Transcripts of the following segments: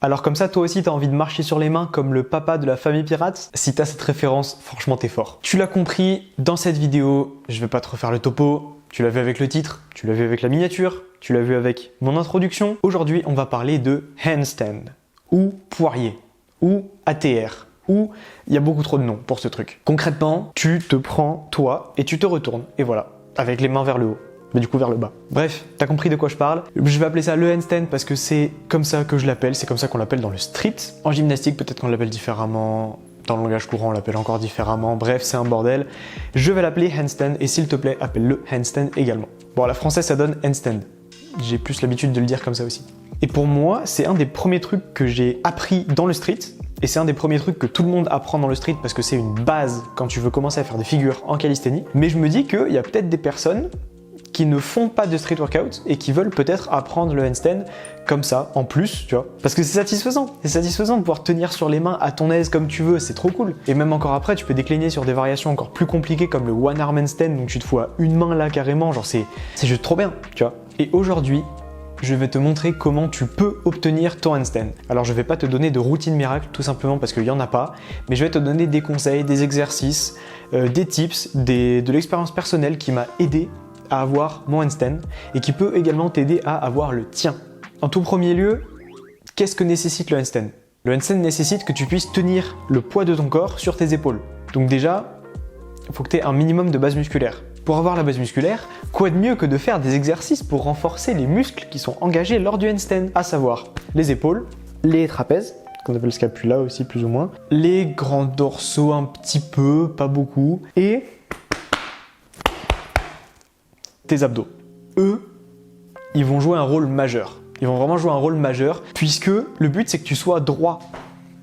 Alors comme ça, toi aussi, t'as envie de marcher sur les mains comme le papa de la famille pirate? Si t'as cette référence, franchement, t'es fort. Tu l'as compris, dans cette vidéo, je vais pas te refaire le topo. Tu l'as vu avec le titre, tu l'as vu avec la miniature, tu l'as vu avec mon introduction. Aujourd'hui, on va parler de handstand, ou poirier, ou ATR, ou il y a beaucoup trop de noms pour ce truc. Concrètement, tu te prends toi et tu te retournes, et voilà, avec les mains vers le haut. Mais du coup vers le bas. Bref, t'as compris de quoi je parle. Je vais appeler ça le handstand parce que c'est comme ça que je l'appelle, c'est comme ça qu'on l'appelle dans le street. En gymnastique, peut-être qu'on l'appelle différemment, dans le langage courant, on l'appelle encore différemment, bref, c'est un bordel. Je vais l'appeler handstand et s'il te plaît, appelle-le handstand également. Bon, à la française, ça donne handstand. J'ai plus l'habitude de le dire comme ça aussi. Et pour moi, c'est un des premiers trucs que j'ai appris dans le street. Et c'est un des premiers trucs que tout le monde apprend dans le street parce que c'est une base quand tu veux commencer à faire des figures en calisthénie. Mais je me dis qu'il y a peut-être des personnes qui ne font pas de street workout et qui veulent peut-être apprendre le handstand comme ça, en plus, tu vois. Parce que c'est satisfaisant de pouvoir tenir sur les mains à ton aise comme tu veux, c'est trop cool. Et même encore après, tu peux décliner sur des variations encore plus compliquées comme le one arm handstand, donc tu te fous à une main là carrément, genre c'est juste trop bien, tu vois. Et aujourd'hui, je vais te montrer comment tu peux obtenir ton handstand. Alors je vais pas te donner de routine miracle, tout simplement parce qu'il y en a pas, mais je vais te donner des conseils, des exercices, des tips, de l'expérience personnelle qui m'a aidé à avoir mon handstand et qui peut également t'aider à avoir le tien. En tout premier lieu, qu'est-ce que nécessite le handstand? Le handstand nécessite que tu puisses tenir le poids de ton corps sur tes épaules. Donc déjà, il faut que tu aies un minimum de base musculaire. Pour avoir la base musculaire, quoi de mieux que de faire des exercices pour renforcer les muscles qui sont engagés lors du handstand, à savoir les épaules, les trapèzes, qu'on appelle scapula aussi plus ou moins, les grands dorsaux un petit peu, pas beaucoup, et tes abdos. Eux, ils vont jouer un rôle majeur. Ils vont vraiment jouer un rôle majeur puisque le but c'est que tu sois droit,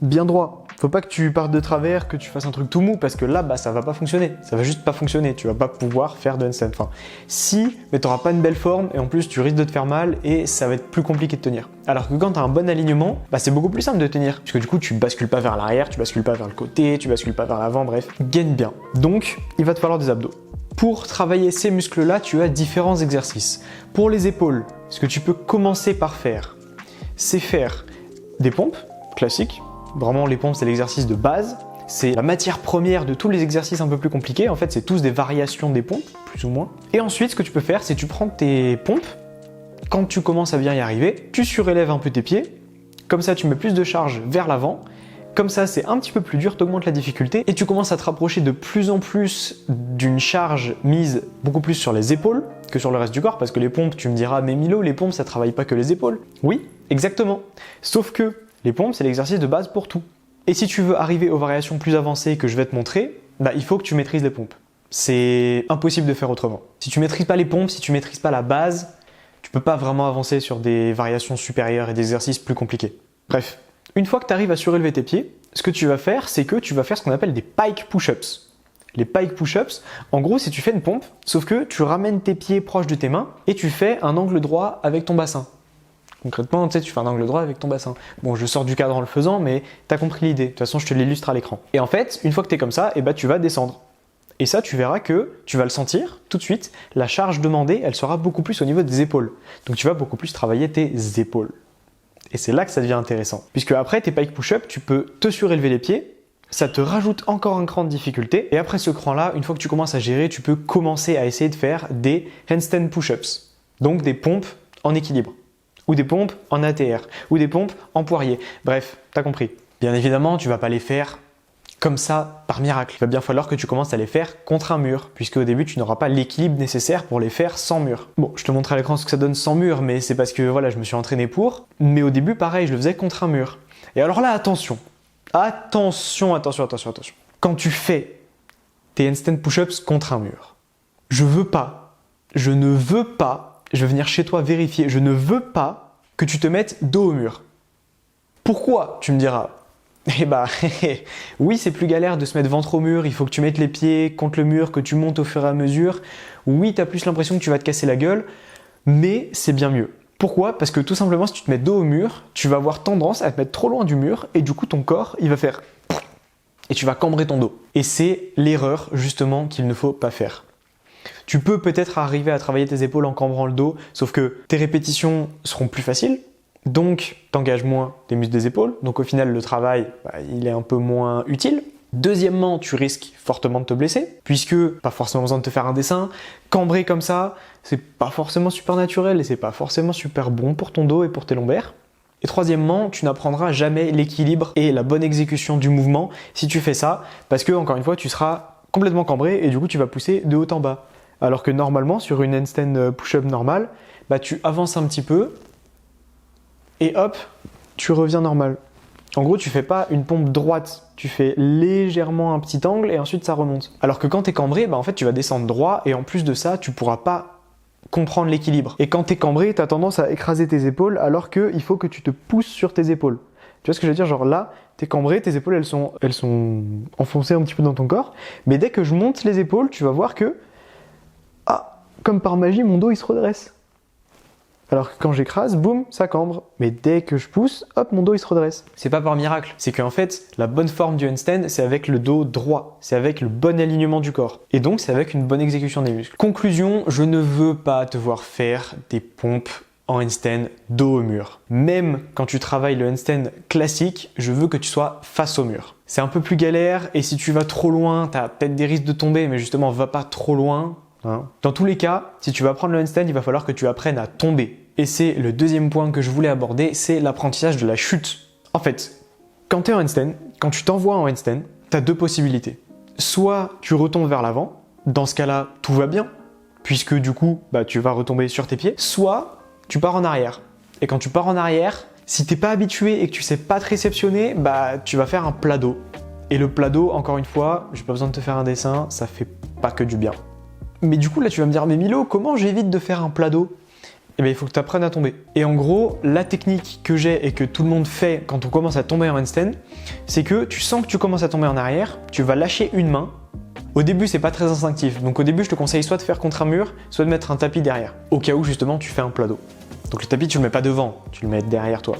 bien droit. Faut pas que tu partes de travers, que tu fasses un truc tout mou parce que là, ça va pas fonctionner. Ça va juste pas fonctionner. Tu vas pas pouvoir faire de handstand. Enfin, si, mais t'auras pas une belle forme et en plus tu risques de te faire mal et ça va être plus compliqué de tenir. Alors que quand tu as un bon alignement, c'est beaucoup plus simple de tenir puisque du coup tu bascules pas vers l'arrière, tu bascules pas vers le côté, tu bascules pas vers l'avant, bref, gagne bien. Donc, il va te falloir des abdos. Pour travailler ces muscles-là, tu as différents exercices. Pour les épaules, ce que tu peux commencer par faire, c'est faire des pompes classiques. Vraiment, les pompes, c'est l'exercice de base. C'est la matière première de tous les exercices un peu plus compliqués. En fait, c'est tous des variations des pompes, plus ou moins. Et ensuite, ce que tu peux faire, c'est tu prends tes pompes. Quand tu commences à bien y arriver, tu surélèves un peu tes pieds. Comme ça, tu mets plus de charge vers l'avant. Comme ça, c'est un petit peu plus dur, tu augmentes la difficulté et tu commences à te rapprocher de plus en plus d'une charge mise beaucoup plus sur les épaules que sur le reste du corps parce que les pompes, tu me diras, mais Milo, les pompes, ça travaille pas que les épaules. Oui, exactement. Sauf que les pompes, c'est l'exercice de base pour tout. Et si tu veux arriver aux variations plus avancées que je vais te montrer, il faut que tu maîtrises les pompes. C'est impossible de faire autrement. Si tu maîtrises pas les pompes, si tu maîtrises pas la base, tu peux pas vraiment avancer sur des variations supérieures et des exercices plus compliqués. Bref. Une fois que tu arrives à surélever tes pieds, ce que tu vas faire, c'est que tu vas faire ce qu'on appelle des pike push-ups. Les pike push-ups, en gros, c'est tu fais une pompe, sauf que tu ramènes tes pieds proches de tes mains et tu fais un angle droit avec ton bassin. Concrètement, tu fais un angle droit avec ton bassin. Bon, je sors du cadre en le faisant, mais tu as compris l'idée. De toute façon, je te l'illustre à l'écran. Et en fait, une fois que tu es comme ça, tu vas descendre. Et ça, tu verras que tu vas le sentir tout de suite. La charge demandée, elle sera beaucoup plus au niveau des épaules. Donc, tu vas beaucoup plus travailler tes épaules. Et c'est là que ça devient intéressant. Puisque après tes pike push-up, tu peux te surélever les pieds, ça te rajoute encore un cran de difficulté. Et après ce cran-là, une fois que tu commences à gérer, tu peux commencer à essayer de faire des handstand push-ups. Donc des pompes en équilibre. Ou des pompes en ATR. Ou des pompes en poirier. Bref, t'as compris. Bien évidemment, tu vas pas les faire comme ça par miracle. Il va bien falloir que tu commences à les faire contre un mur, puisque au début tu n'auras pas l'équilibre nécessaire pour les faire sans mur. Bon, je te montre à l'écran ce que ça donne sans mur, mais c'est parce que voilà, je me suis entraîné pour. Mais au début, pareil, je le faisais contre un mur. Et alors là, attention. Quand tu fais tes handstand push-ups contre un mur, je ne veux pas, je vais venir chez toi vérifier, je ne veux pas que tu te mettes dos au mur. Pourquoi, tu me diras? Oui, c'est plus galère de se mettre ventre au mur, il faut que tu mettes les pieds contre le mur, que tu montes au fur et à mesure. Oui, tu as plus l'impression que tu vas te casser la gueule, mais c'est bien mieux. Pourquoi? Parce que tout simplement, si tu te mets dos au mur, tu vas avoir tendance à te mettre trop loin du mur et du coup, ton corps, il va faire et tu vas cambrer ton dos. Et c'est l'erreur, justement, qu'il ne faut pas faire. Tu peux peut-être arriver à travailler tes épaules en cambrant le dos, sauf que tes répétitions seront plus faciles, Donc, t'engages moins les muscles des épaules. Donc, au final, le travail, il est un peu moins utile. Deuxièmement, tu risques fortement de te blesser, puisque pas forcément besoin de te faire un dessin. Cambrer comme ça, c'est pas forcément super naturel et c'est pas forcément super bon pour ton dos et pour tes lombaires. Et troisièmement, tu n'apprendras jamais l'équilibre et la bonne exécution du mouvement si tu fais ça, parce que, encore une fois, tu seras complètement cambré et du coup, tu vas pousser de haut en bas. Alors que normalement, sur une handstand push-up normale, tu avances un petit peu et hop, tu reviens normal. En gros, tu fais pas une pompe droite, tu fais légèrement un petit angle et ensuite ça remonte. Alors que quand tu es cambré, en fait, tu vas descendre droit et en plus de ça, tu pourras pas comprendre l'équilibre. Et quand tu es cambré, tu as tendance à écraser tes épaules alors qu'il faut que tu te pousses sur tes épaules. Tu vois ce que je veux dire? Genre là, tu es cambré, tes épaules elles sont enfoncées un petit peu dans ton corps, mais dès que je monte les épaules, tu vas voir que, comme par magie, mon dos il se redresse. Alors que quand j'écrase, boum, ça cambre. Mais dès que je pousse, hop, mon dos il se redresse. C'est pas par miracle. C'est qu'en fait, la bonne forme du handstand, c'est avec le dos droit. C'est avec le bon alignement du corps. Et donc, c'est avec une bonne exécution des muscles. Conclusion, je ne veux pas te voir faire des pompes en handstand dos au mur. Même quand tu travailles le handstand classique, je veux que tu sois face au mur. C'est un peu plus galère et si tu vas trop loin, tu as peut-être des risques de tomber, mais justement, va pas trop loin. Dans tous les cas, si tu vas apprendre le handstand, il va falloir que tu apprennes à tomber. Et c'est le deuxième point que je voulais aborder, c'est l'apprentissage de la chute. En fait, quand tu es en handstand, quand tu t'envoies en handstand, tu as deux possibilités. Soit tu retombes vers l'avant, dans ce cas-là, tout va bien, puisque du coup, tu vas retomber sur tes pieds. Soit tu pars en arrière. Et quand tu pars en arrière, si t'es pas habitué et que tu sais pas te réceptionner, tu vas faire un plat dos. Et le plat dos, encore une fois, j'ai pas besoin de te faire un dessin, ça fait pas que du bien. Mais du coup, là, tu vas me dire, mais Milo, comment j'évite de faire un plat dos? Eh bien, il faut que tu apprennes à tomber. Et en gros, la technique que j'ai et que tout le monde fait quand on commence à tomber en handstand, c'est que tu sens que tu commences à tomber en arrière, tu vas lâcher une main. Au début, c'est pas très instinctif. Donc au début, je te conseille soit de faire contre un mur, soit de mettre un tapis derrière. Au cas où, justement, tu fais un plat dos. Donc le tapis, tu le mets pas devant, tu le mets derrière toi.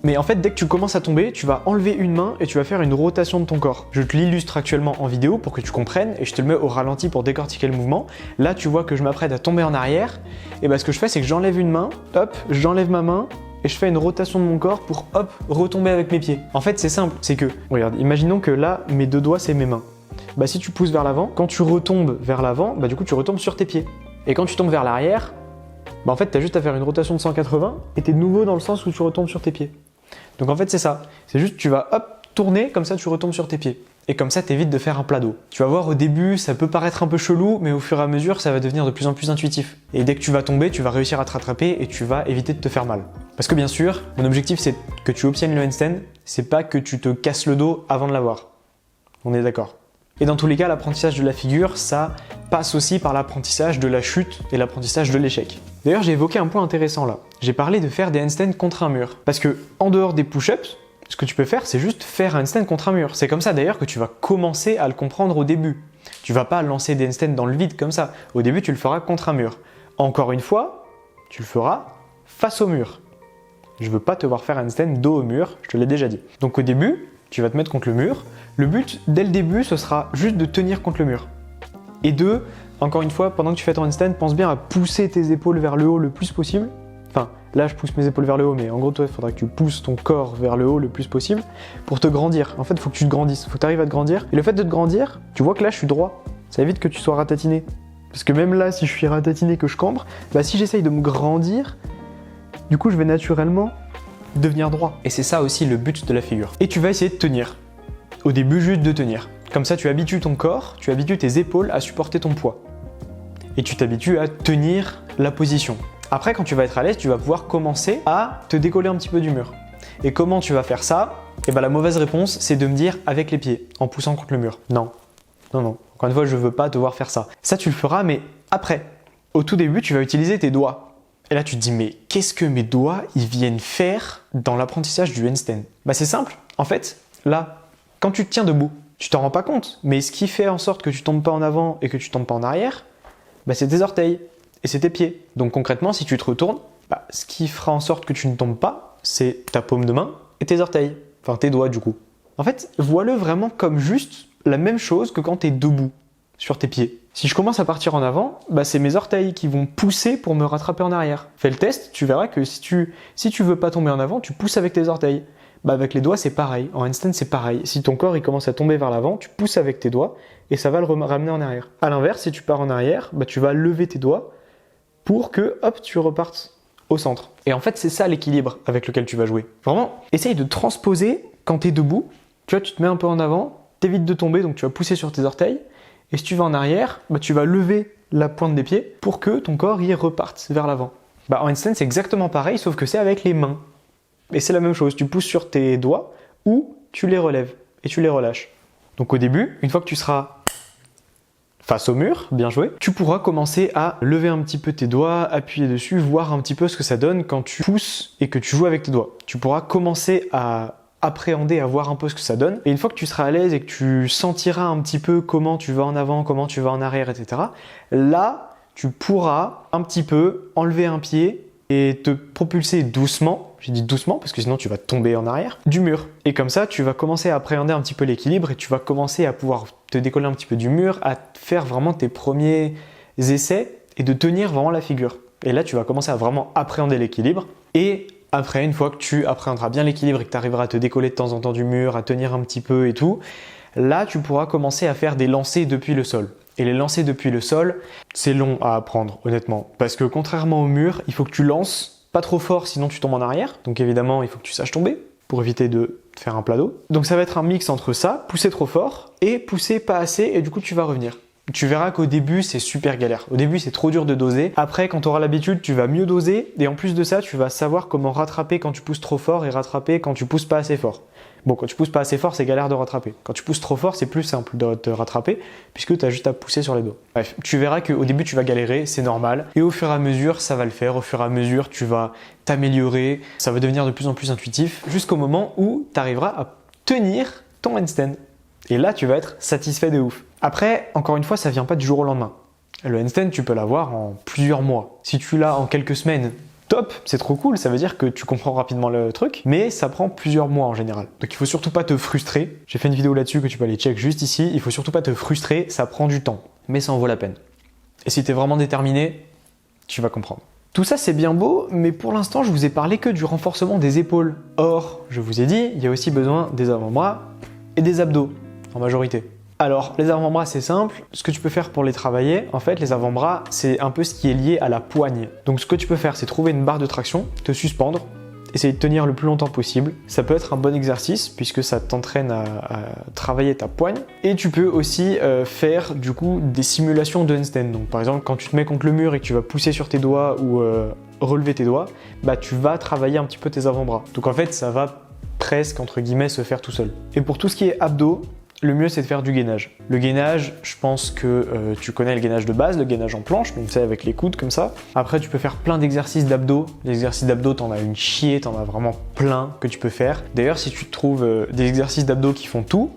Mais en fait, dès que tu commences à tomber, tu vas enlever une main et tu vas faire une rotation de ton corps. Je te l'illustre actuellement en vidéo pour que tu comprennes et je te le mets au ralenti pour décortiquer le mouvement. Là, tu vois que je m'apprête à tomber en arrière. Et ce que je fais, c'est que j'enlève une main, hop, j'enlève ma main et je fais une rotation de mon corps pour, hop, retomber avec mes pieds. En fait, c'est simple, c'est que, regarde, imaginons que là, mes deux doigts, c'est mes mains. Si tu pousses vers l'avant, quand tu retombes vers l'avant, du coup, tu retombes sur tes pieds. Et quand tu tombes vers l'arrière, en fait, tu as juste à faire une rotation de 180 et tu es de nouveau dans le sens où tu retombes sur tes pieds. Donc en fait c'est ça, c'est juste tu vas tourner, comme ça tu retombes sur tes pieds. Et comme ça t'évites de faire un plat dos. Tu vas voir au début ça peut paraître un peu chelou, mais au fur et à mesure ça va devenir de plus en plus intuitif. Et dès que tu vas tomber, tu vas réussir à te rattraper et tu vas éviter de te faire mal. Parce que bien sûr, mon objectif c'est que tu obtiennes le handstand, c'est pas que tu te casses le dos avant de l'avoir. On est d'accord. Et dans tous les cas, l'apprentissage de la figure, ça passe aussi par l'apprentissage de la chute et l'apprentissage de l'échec. D'ailleurs, j'ai évoqué un point intéressant là. J'ai parlé de faire des handstands contre un mur. Parce que, en dehors des push-ups, ce que tu peux faire, c'est juste faire un handstand contre un mur. C'est comme ça d'ailleurs que tu vas commencer à le comprendre au début. Tu vas pas lancer des handstands dans le vide comme ça. Au début, tu le feras contre un mur. Encore une fois, tu le feras face au mur. Je veux pas te voir faire un handstand dos au mur, je te l'ai déjà dit. Donc au début, tu vas te mettre contre le mur. Le but, dès le début, ce sera juste de tenir contre le mur. Et deux, encore une fois, pendant que tu fais ton handstand, pense bien à pousser tes épaules vers le haut le plus possible. Enfin, là, je pousse mes épaules vers le haut, mais en gros, toi, il faudra que tu pousses ton corps vers le haut le plus possible pour te grandir. En fait, il faut que tu te grandisses, il faut que tu arrives à te grandir. Et le fait de te grandir, tu vois que là, je suis droit. Ça évite que tu sois ratatiné. Parce que même là, si je suis ratatiné, que je cambre, si j'essaye de me grandir, du coup, je vais naturellement devenir droit. Et c'est ça aussi le but de la figure. Et tu vas essayer de tenir. Au début, juste de tenir. Comme ça, tu habitues ton corps, tu habitues tes épaules à supporter ton poids. Et tu t'habitues à tenir la position. Après, quand tu vas être à l'aise, tu vas pouvoir commencer à te décoller un petit peu du mur. Et comment tu vas faire ça? La mauvaise réponse, c'est de me dire avec les pieds, en poussant contre le mur. Non. Non, non. Encore une fois, je veux pas te voir faire ça. Ça, tu le feras, mais après. Au tout début, tu vas utiliser tes doigts. Et là, tu te dis, mais qu'est-ce que mes doigts, ils viennent faire dans l'apprentissage du handstand? C'est simple. En fait, là, quand tu te tiens debout, tu t'en rends pas compte, mais ce qui fait en sorte que tu tombes pas en avant et que tu tombes pas en arrière, c'est tes orteils et c'est tes pieds. Donc concrètement, si tu te retournes, ce qui fera en sorte que tu ne tombes pas, c'est ta paume de main et tes orteils, enfin tes doigts du coup. En fait, vois-le vraiment comme juste la même chose que quand tu es debout. sur tes pieds. Si je commence à partir en avant, bah c'est mes orteils qui vont pousser pour me rattraper en arrière. Fais le test, tu verras que si tu veux pas tomber en avant, tu pousses avec tes orteils. Bah avec les doigts c'est pareil, en handstand c'est pareil. Si ton corps il commence à tomber vers l'avant, tu pousses avec tes doigts et ça va le ramener en arrière. À l'inverse, si tu pars en arrière, bah tu vas lever tes doigts pour que hop tu repartes au centre. Et en fait c'est ça l'équilibre avec lequel tu vas jouer. Vraiment, essaye de transposer quand tu es debout. Tu vois, tu te mets un peu en avant, t'évites de tomber, donc tu vas pousser sur tes orteils. Et si tu vas en arrière, bah, tu vas lever la pointe des pieds pour que ton corps y reparte vers l'avant. Bah, en handstand, c'est exactement pareil, sauf que c'est avec les mains. Et c'est la même chose, tu pousses sur tes doigts ou tu les relèves et tu les relâches. Donc au début, une fois que tu seras face au mur, bien joué, tu pourras commencer à lever un petit peu tes doigts, appuyer dessus, voir un petit peu ce que ça donne quand tu pousses et que tu joues avec tes doigts. Tu pourras commencer à appréhender, à voir un peu ce que ça donne. Et une fois que tu seras à l'aise et que tu sentiras un petit peu comment tu vas en avant, comment tu vas en arrière, etc., là, tu pourras un petit peu enlever un pied et te propulser doucement, j'ai dit doucement parce que sinon tu vas tomber en arrière, du mur. Et comme ça, tu vas commencer à appréhender un petit peu l'équilibre et tu vas commencer à pouvoir te décoller un petit peu du mur, à faire vraiment tes premiers essais et de tenir vraiment la figure. Et là, tu vas commencer à vraiment appréhender l'équilibre et après, une fois que tu appréhenderas bien l'équilibre et que tu arriveras à te décoller de temps en temps du mur, à tenir un petit peu et tout, là, tu pourras commencer à faire des lancers depuis le sol. Et les lancers depuis le sol, c'est long à apprendre, honnêtement. Parce que contrairement au mur, il faut que tu lances pas trop fort, sinon tu tombes en arrière. Donc évidemment, il faut que tu saches tomber pour éviter de te faire un plat d'eau. Donc ça va être un mix entre ça, pousser trop fort, et pousser pas assez, et du coup, tu vas revenir. Tu verras qu'au début, c'est super galère. Au début, c'est trop dur de doser. Après, quand tu auras l'habitude, tu vas mieux doser. Et en plus de ça, tu vas savoir comment rattraper quand tu pousses trop fort et rattraper quand tu pousses pas assez fort. Bon, quand tu pousses pas assez fort, c'est galère de rattraper. Quand tu pousses trop fort, c'est plus simple de te rattraper puisque tu as juste à pousser sur les doigts. Bref, tu verras qu'au début, tu vas galérer, c'est normal. Et au fur et à mesure, ça va le faire. Au fur et à mesure, tu vas t'améliorer. Ça va devenir de plus en plus intuitif jusqu'au moment où tu arriveras à tenir ton handstand. Et là, tu vas être satisfait de ouf. Après, encore une fois, ça vient pas du jour au lendemain. Le handstand, tu peux l'avoir en plusieurs mois. Si tu l'as en quelques semaines, top, c'est trop cool, ça veut dire que tu comprends rapidement le truc, mais ça prend plusieurs mois en général. Donc il faut surtout pas te frustrer. J'ai fait une vidéo là-dessus que tu peux aller check juste ici. Il faut surtout pas te frustrer, ça prend du temps, mais ça en vaut la peine. Et si tu es vraiment déterminé, tu vas comprendre. Tout ça c'est bien beau, mais pour l'instant je vous ai parlé que du renforcement des épaules. Or, je vous ai dit, il y a aussi besoin des avant-bras et des abdos, en majorité. Alors, les avant-bras, c'est simple. Ce que tu peux faire pour les travailler, en fait, les avant-bras, c'est un peu ce qui est lié à la poigne. Donc, ce que tu peux faire, c'est trouver une barre de traction, te suspendre, essayer de tenir le plus longtemps possible. Ça peut être un bon exercice puisque ça t'entraîne à travailler ta poigne. Et tu peux aussi faire, du coup, des simulations de handstand. Donc, par exemple, quand tu te mets contre le mur et que tu vas pousser sur tes doigts ou relever tes doigts, bah, tu vas travailler un petit peu tes avant-bras. Donc, en fait, ça va presque, entre guillemets, se faire tout seul. Et pour tout ce qui est abdos, le mieux c'est de faire du gainage. Le gainage, je pense que tu connais le gainage de base, le gainage en planche, donc c'est avec les coudes comme ça. Après tu peux faire plein d'exercices d'abdos. Les exercices d'abdos, t'en as une chier, t'en as vraiment plein que tu peux faire. D'ailleurs si tu trouves des exercices d'abdos qui font tout,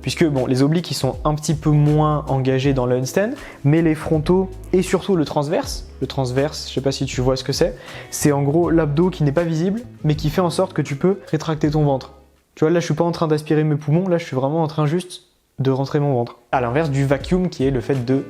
puisque bon, les obliques ils sont un petit peu moins engagés dans le handstand, mais les frontaux et surtout le transverse, je sais pas si tu vois ce que c'est en gros l'abdos qui n'est pas visible, mais qui fait en sorte que tu peux rétracter ton ventre. Tu vois, là, je suis pas en train d'aspirer mes poumons, là, je suis vraiment en train juste de rentrer mon ventre. À l'inverse du vacuum qui est le fait de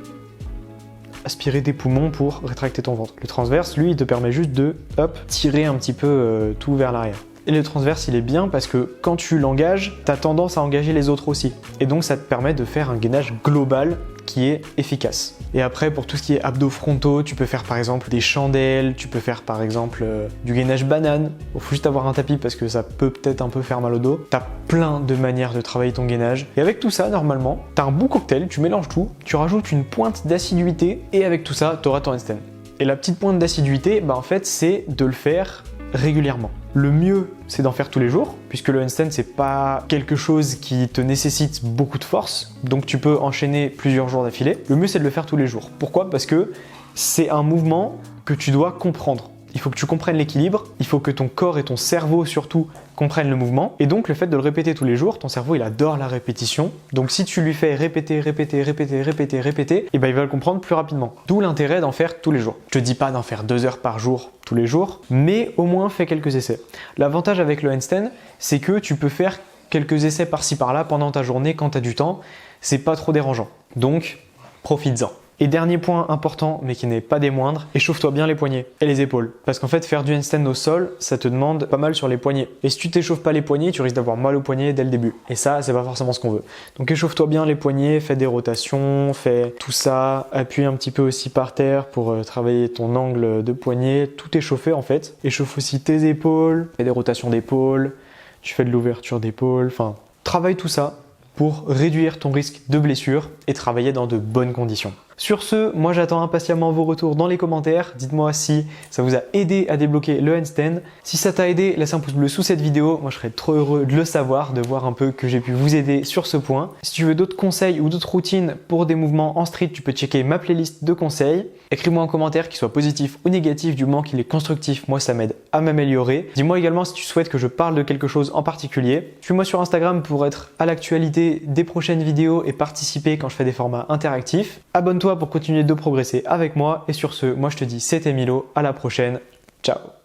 aspirer tes poumons pour rétracter ton ventre. Le transverse, lui, il te permet juste de, hop, tirer un petit peu tout vers l'arrière. Et le transverse, il est bien parce que quand tu l'engages, tu as tendance à engager les autres aussi. Et donc, ça te permet de faire un gainage global qui est efficace. Et après, pour tout ce qui est abdos frontaux, tu peux faire par exemple des chandelles, tu peux faire par exemple du gainage banane. Il faut juste avoir un tapis parce que ça peut peut-être un peu faire mal au dos. Tu as plein de manières de travailler ton gainage. Et avec tout ça, normalement, tu as un bon cocktail, tu mélanges tout, tu rajoutes une pointe d'assiduité et avec tout ça, tu auras ton handstand. Et la petite pointe d'assiduité, bah en fait, c'est de le faire régulièrement. Le mieux, c'est d'en faire tous les jours, puisque le handstand, c'est pas quelque chose qui te nécessite beaucoup de force, donc tu peux enchaîner plusieurs jours d'affilée. Le mieux, c'est de le faire tous les jours. Pourquoi ? Parce que c'est un mouvement que tu dois comprendre. Il faut que tu comprennes l'équilibre, il faut que ton corps et ton cerveau surtout comprennent le mouvement. Et donc le fait de le répéter tous les jours, ton cerveau il adore la répétition. Donc si tu lui fais répéter, et ben il va le comprendre plus rapidement. D'où l'intérêt d'en faire tous les jours. Je te dis pas d'en faire 2 heures par jour tous les jours, mais au moins fais quelques essais. L'avantage avec le handstand, c'est que tu peux faire quelques essais par-ci par-là pendant ta journée quand tu as du temps. C'est pas trop dérangeant. Donc profites-en. Et dernier point important, mais qui n'est pas des moindres, échauffe-toi bien les poignets et les épaules. Parce qu'en fait, faire du handstand au sol, ça te demande pas mal sur les poignets. Et si tu t'échauffes pas les poignets, tu risques d'avoir mal aux poignets dès le début. Et ça, c'est pas forcément ce qu'on veut. Donc échauffe-toi bien les poignets, fais des rotations, fais tout ça, appuie un petit peu aussi par terre pour travailler ton angle de poignet, tout échauffer en fait. Échauffe aussi tes épaules, fais des rotations d'épaules, tu fais de l'ouverture d'épaules, enfin, travaille tout ça pour réduire ton risque de blessure et travailler dans de bonnes conditions. Sur ce, moi j'attends impatiemment vos retours dans les commentaires. Dites-moi si ça vous a aidé à débloquer le handstand. Si ça t'a aidé, laisse un pouce bleu sous cette vidéo. Moi je serais trop heureux de le savoir, de voir un peu que j'ai pu vous aider sur ce point. Si tu veux d'autres conseils ou d'autres routines pour des mouvements en street, tu peux checker ma playlist de conseils. Écris-moi un commentaire qui soit positif ou négatif, du moment qu'il est constructif. Moi ça m'aide à m'améliorer. Dis-moi également si tu souhaites que je parle de quelque chose en particulier. Suis-moi sur Instagram pour être à l'actualité des prochaines vidéos et participer quand je fais des formats interactifs. Abonne-toi pour continuer de progresser avec moi. Et sur ce, moi je te dis c'était Milo, à la prochaine, ciao.